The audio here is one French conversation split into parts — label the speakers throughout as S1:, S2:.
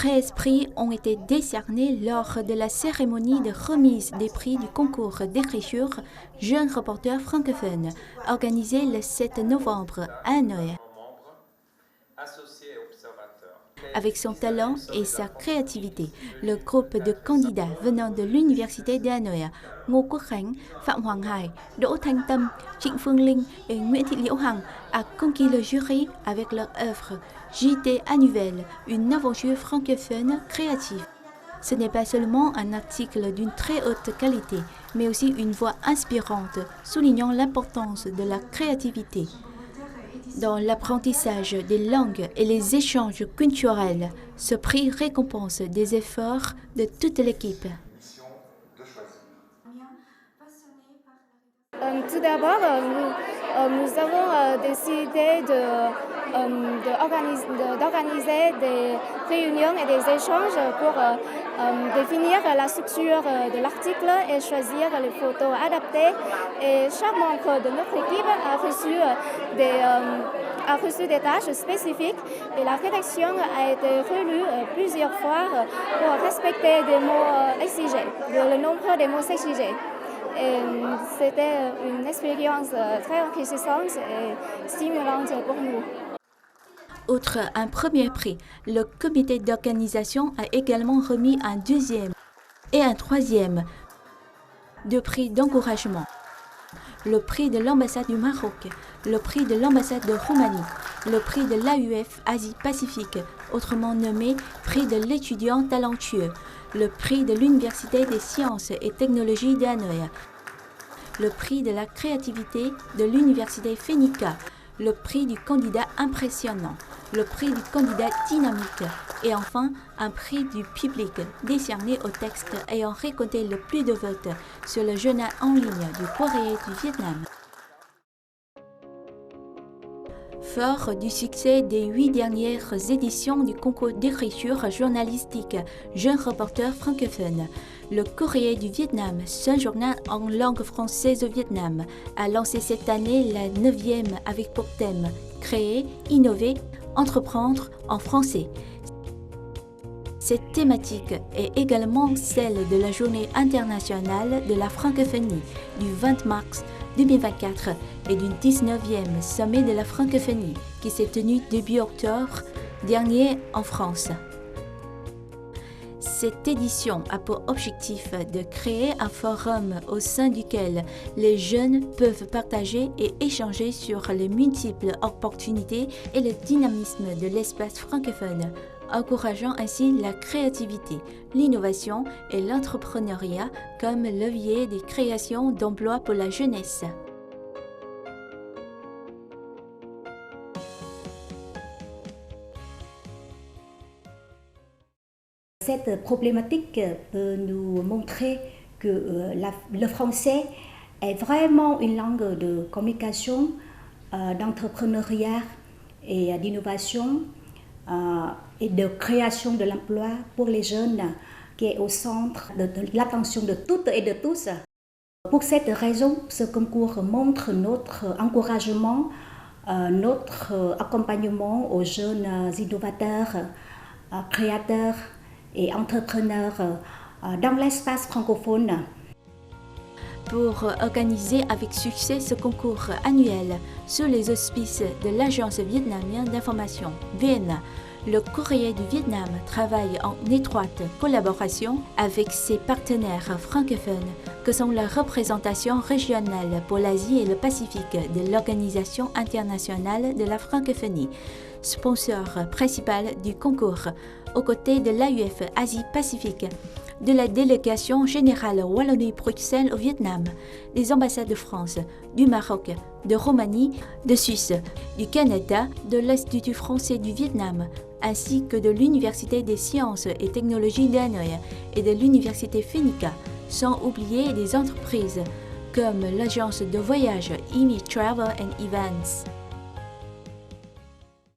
S1: 13 prix ont été décernés lors de la cérémonie de remise des prix du concours d'écriture Jeunes reporters francophones, organisée le 7 novembre à Hanoï. Avec son talent et sa créativité, le groupe de candidats venant de l'Université de Hanoï, Ngô Quốc Khánh, Phạm Hoàng Hải, Đỗ Thanh Tâm, Trịnh Phương Linh et Nguyễn Thị Liễu Hằng a conquis le jury avec leur œuvre JT annuel, une aventure francophone créative. Ce n'est pas seulement un article d'une très haute qualité, mais aussi une voix inspirante, soulignant l'importance de la créativité dans l'apprentissage des langues et les échanges culturels. Ce prix récompense des efforts de toute l'équipe.
S2: Tout d'abord, nous avons décidé d'organiser des réunions et des échanges pour définir la structure de l'article et choisir les photos adaptées. Et chaque membre de notre équipe a reçu des tâches spécifiques et la rédaction a été relue plusieurs fois pour respecter des mots exigés, le nombre des mots exigés. Et c'était une expérience très enrichissante et stimulante pour nous.
S1: Outre un premier prix, le comité d'organisation a également remis un deuxième et un troisième, deux prix d'encouragement. Le prix de l'ambassade du Maroc, le prix de l'ambassade de Roumanie, le prix de l'AUF Asie-Pacifique, autrement nommé prix de l'étudiant talentueux, le prix de l'Université des sciences et technologies de Hanoï, le prix de la créativité de l'Université Fenica, le prix du candidat impressionnant, le prix du candidat dynamique et enfin un prix du public décerné aux textes ayant récolté le plus de votes sur le journal en ligne du Courrier du Vietnam. Fort du succès des 8 dernières éditions du concours d'écriture journalistique Jeunes reporters francophones, le Courrier du Vietnam, seul journal en langue française au Vietnam, a lancé cette année la 9e avec pour thème « Créer, innover, entreprendre en français ». Cette thématique est également celle de la Journée internationale de la francophonie du 20 mars 2024 et du 19e sommet de la francophonie qui s'est tenu début octobre dernier en France. Cette édition a pour objectif de créer un forum au sein duquel les jeunes peuvent partager et échanger sur les multiples opportunités et le dynamisme de l'espace francophone, encourageant ainsi la créativité, l'innovation et l'entrepreneuriat comme levier des créations d'emplois pour la jeunesse.
S3: Cette problématique peut nous montrer que le français est vraiment une langue de communication, d'entrepreneuriat et d'innovation et de création de l'emploi pour les jeunes qui est au centre de l'attention de toutes et de tous. Pour cette raison, ce concours montre notre encouragement, notre accompagnement aux jeunes innovateurs, créateurs et entrepreneurs dans l'espace francophone.
S1: Pour organiser avec succès ce concours annuel sous les auspices de l'Agence vietnamienne d'information VNA, le Courrier du Vietnam travaille en étroite collaboration avec ses partenaires francophones que sont la représentation régionale pour l'Asie et le Pacifique de l'Organisation internationale de la francophonie, sponsor principal du concours, aux côtés de l'AUF Asie-Pacifique, de la délégation générale Wallonie-Bruxelles au Vietnam, des ambassades de France, du Maroc, de Roumanie, de Suisse, du Canada, de l'Institut français du Vietnam, ainsi que de l'Université des sciences et technologies d'Hanoï et de l'Université Fenica, sans oublier des entreprises comme l'agence de voyage EMI Travel and Events.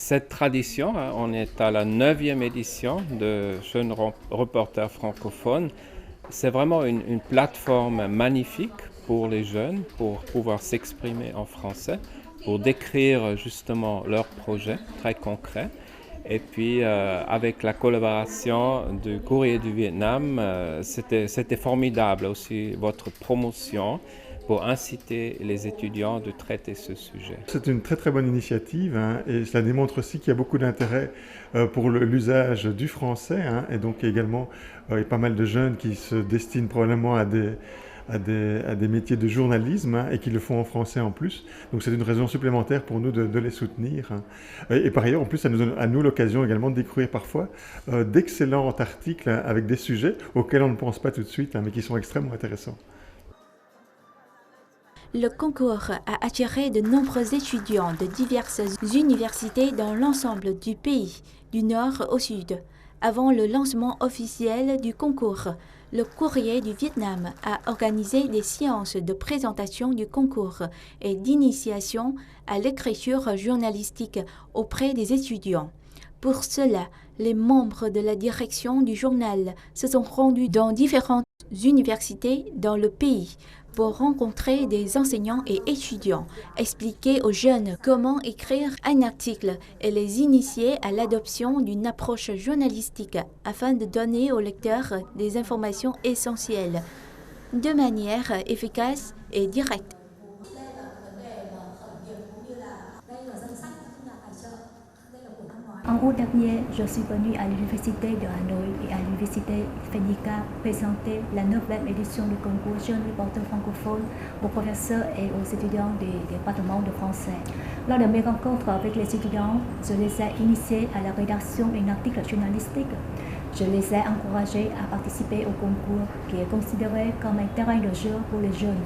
S4: Cette tradition, on est à la 9e édition de Jeunes reporters francophones. C'est vraiment une plateforme magnifique pour les jeunes pour pouvoir s'exprimer en français, pour décrire justement leurs projets très concrets. Et puis, avec la collaboration du Courrier du Vietnam, c'était formidable aussi votre promotion pour inciter les étudiants de traiter ce sujet.
S5: C'est une très très bonne initiative hein, et cela démontre aussi qu'il y a beaucoup d'intérêt pour l'usage du français hein, et donc également il y a pas mal de jeunes qui se destinent probablement à des métiers de journalisme hein, et qui le font en français en plus. Donc c'est une raison supplémentaire pour nous de les soutenir. Hein. Et par ailleurs, en plus, ça nous donne à nous l'occasion également de découvrir parfois d'excellents articles hein, avec des sujets auxquels on ne pense pas tout de suite, hein, mais qui sont extrêmement intéressants.
S1: Le concours a attiré de nombreux étudiants de diverses universités dans l'ensemble du pays, du nord au sud. Avant le lancement officiel du concours, le Courrier du Vietnam a organisé des séances de présentation du concours et d'initiation à l'écriture journalistique auprès des étudiants. Pour cela, les membres de la direction du journal se sont rendus dans différentes universités dans le pays pour rencontrer des enseignants et étudiants, expliquer aux jeunes comment écrire un article et les initier à l'adoption d'une approche journalistique afin de donner aux lecteurs des informations essentielles de manière efficace et directe.
S3: En août dernier, je suis venue à l'Université de Hanoï et à l'Université Phenica présenter la 9e édition du concours Jeune Reporter francophone aux professeurs et aux étudiants des départements de français. Lors de mes rencontres avec les étudiants, je les ai initiés à la rédaction d'un article journalistique. Je les ai encouragés à participer au concours qui est considéré comme un terrain de jeu pour les jeunes.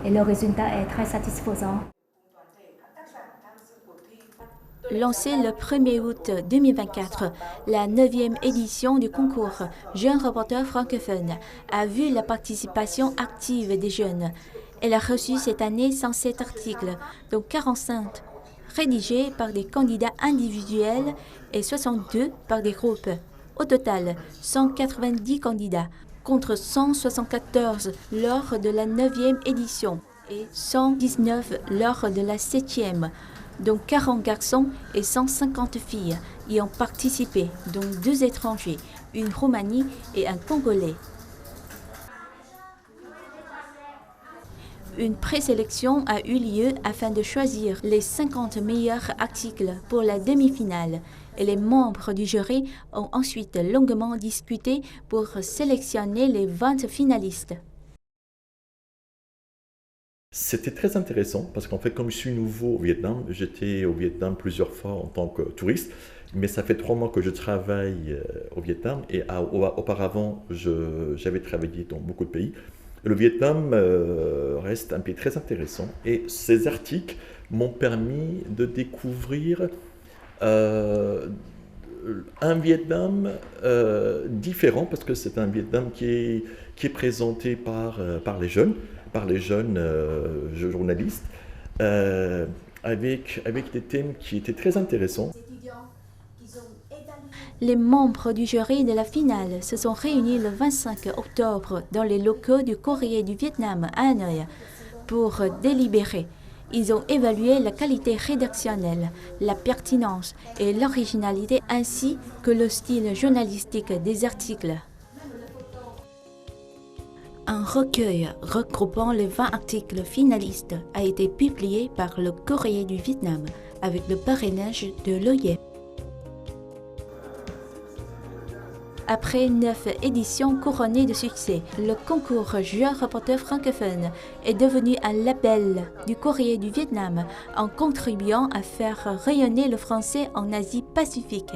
S3: Et le résultat est très satisfaisant.
S1: Lancée le 1er août 2024, la 9e édition du concours Jeunes Reporters francophones a vu la participation active des jeunes. Elle a reçu cette année 107 articles, dont 45 rédigés par des candidats individuels et 62 par des groupes. Au total, 190 candidats, contre 174 lors de la 9e édition et 119 lors de la 7e. dont 40 garçons et 150 filles y ont participé, dont 2 étrangers, une Roumanie et un Congolais. Une présélection a eu lieu afin de choisir les 50 meilleurs articles pour la demi-finale et les membres du jury ont ensuite longuement discuté pour sélectionner les 20 finalistes.
S6: C'était très intéressant parce qu'en fait, comme je suis nouveau au Vietnam, j'étais au Vietnam plusieurs fois en tant que touriste, mais ça fait 3 mois que je travaille au Vietnam et auparavant, j'avais travaillé dans beaucoup de pays. Le Vietnam reste un pays très intéressant et ces articles m'ont permis de découvrir un Vietnam différent parce que c'est un Vietnam qui est présenté par les jeunes journalistes, avec des thèmes qui étaient très intéressants.
S1: Les membres du jury de la finale se sont réunis le 25 octobre dans les locaux du Courrier du Vietnam à Hanoï pour délibérer. Ils ont évalué la qualité rédactionnelle, la pertinence et l'originalité ainsi que le style journalistique des articles. Un recueil regroupant les 20 articles finalistes a été publié par le Courrier du Vietnam avec le parrainage de l'OIE. Après 9 éditions couronnées de succès, le concours Jeunes Reporters francophones est devenu un label du Courrier du Vietnam en contribuant à faire rayonner le français en Asie-Pacifique.